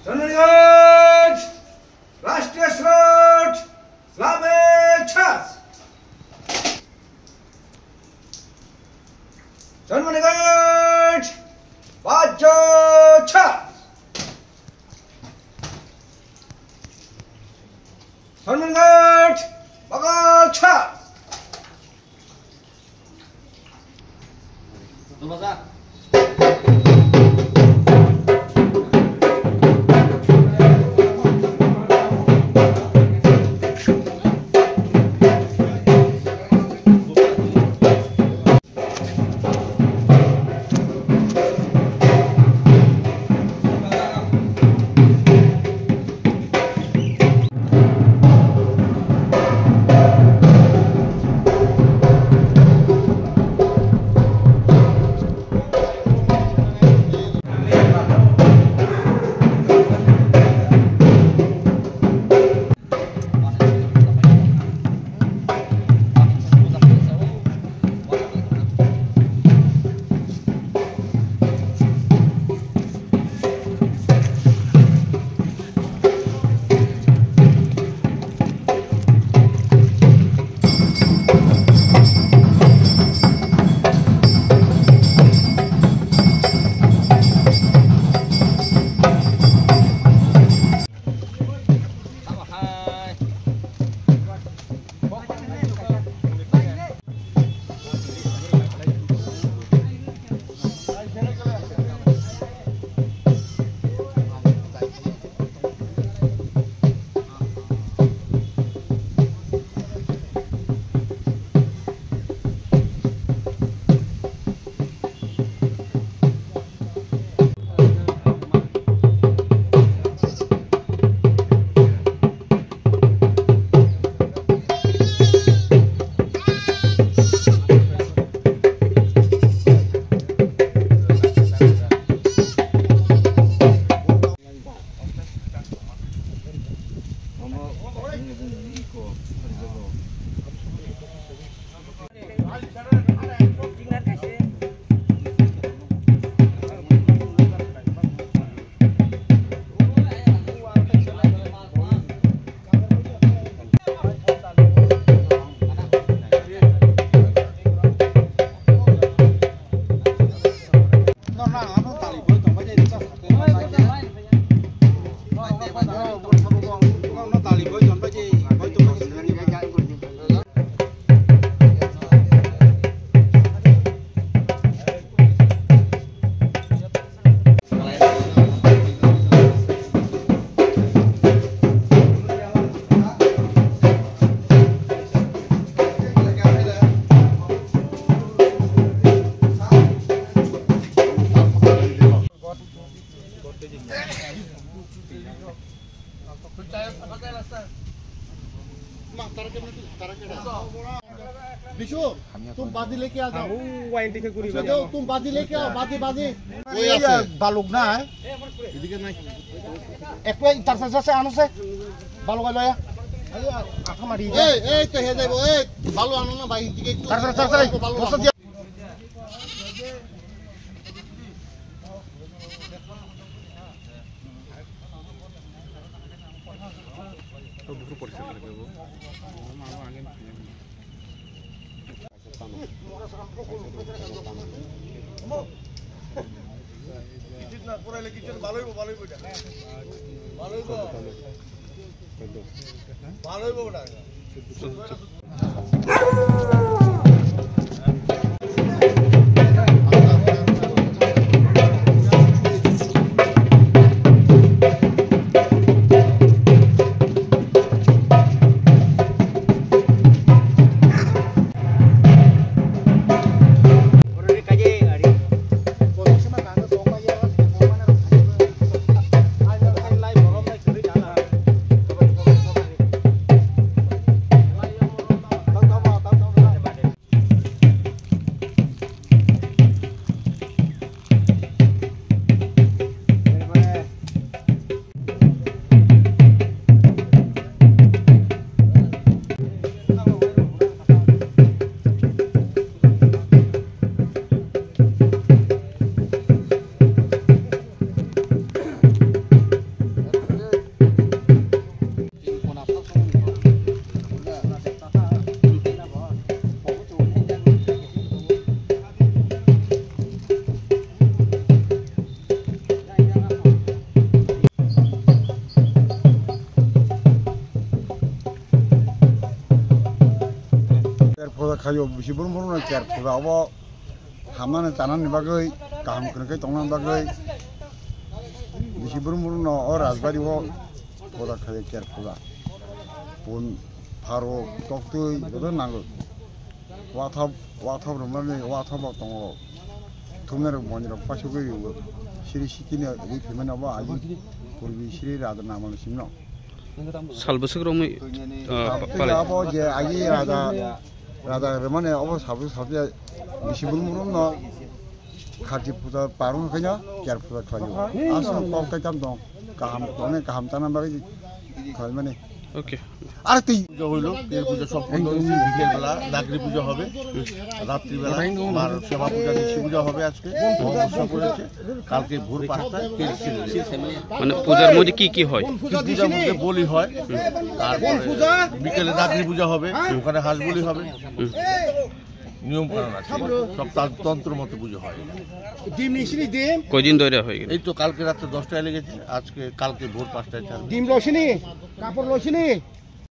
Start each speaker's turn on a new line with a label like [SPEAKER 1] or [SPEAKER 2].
[SPEAKER 1] Sonnengut! Raष्ट्रियस्रोत Slaveчас! Sonnengut! Vajoчас! Sonnengut! Vajoчас!
[SPEAKER 2] Bishu तुम बाजी लेके आ जाओ
[SPEAKER 3] वाइन दिखे गुरी
[SPEAKER 2] तुम बाजी लेके आओ बाजी बाजी
[SPEAKER 4] ওই বালুক না
[SPEAKER 2] এদিকে নাই
[SPEAKER 4] একটু তার সাথে আনছে বালুক লয়া আঠা মারি
[SPEAKER 2] এই তো হে যাইবো এই বালু আনো না ভাই দিকে একটু
[SPEAKER 4] তার
[SPEAKER 2] বালু
[SPEAKER 1] কিচেন না পড়াইলে কিচেন ভালোই ভালোই বইটা ভালোই ভালোই বইটা
[SPEAKER 3] खायो बिसिबुर मुरुना केर फुजा अब हामनानै जानानै बागै गाहाम खोनकै तंनानै बागै बिसिबुर मुरुना अ राजबारियाव फुजा खायो केर फुजा बन फारो टक्टै बदन नांगौ वाथाब रमानै वाथाब दङ थुमनार मन्दिराव पासो गयो सिरि सिकिनो बै फेमेनाबा आजि पूर्वी श्री राधा नामल सिमनो
[SPEAKER 5] 살부스그럼이
[SPEAKER 3] अब जे आगि राजा रमाने अब साबु साबजे बिसिबुर मुरुना खाथि फुजा पारु हैन केर फुजा खायो आसो कलकाता काम दं गाहाम जाना बागै खाय माने
[SPEAKER 5] ওকে
[SPEAKER 3] আর তুই
[SPEAKER 4] পুজো হইল এর পুজো সম্পূর্ণ হয়েছে বিকেলবেলা নাগরি পুজো হবে রাত্রিবেলা আর সেবা পূজা নিশি পূজা হবে আজকে অমাবস্যা করেছে কালকে ভোর 5টায় কেক ছেড়ে দেবে
[SPEAKER 5] মানে পূজার মধ্যে কি কি হয়
[SPEAKER 4] পূজার মধ্যে বলি হয় তারপরে বিকেলে নাগরি পূজা হবে ওখানে হাঁস বলি হবে নিয়ম কানুন আছে সব তন্ত্র মতো পুজো হয়
[SPEAKER 2] ডিম নিছিনি ডিম
[SPEAKER 5] কয়দিন ধরে হয়ে গেল
[SPEAKER 4] এই তো কালকে রাত্রে 10টায় লেগেছে আজকে কালকে ভোর 5টায় চালু
[SPEAKER 2] ডিম লইছিনি কাপড় লইছিনি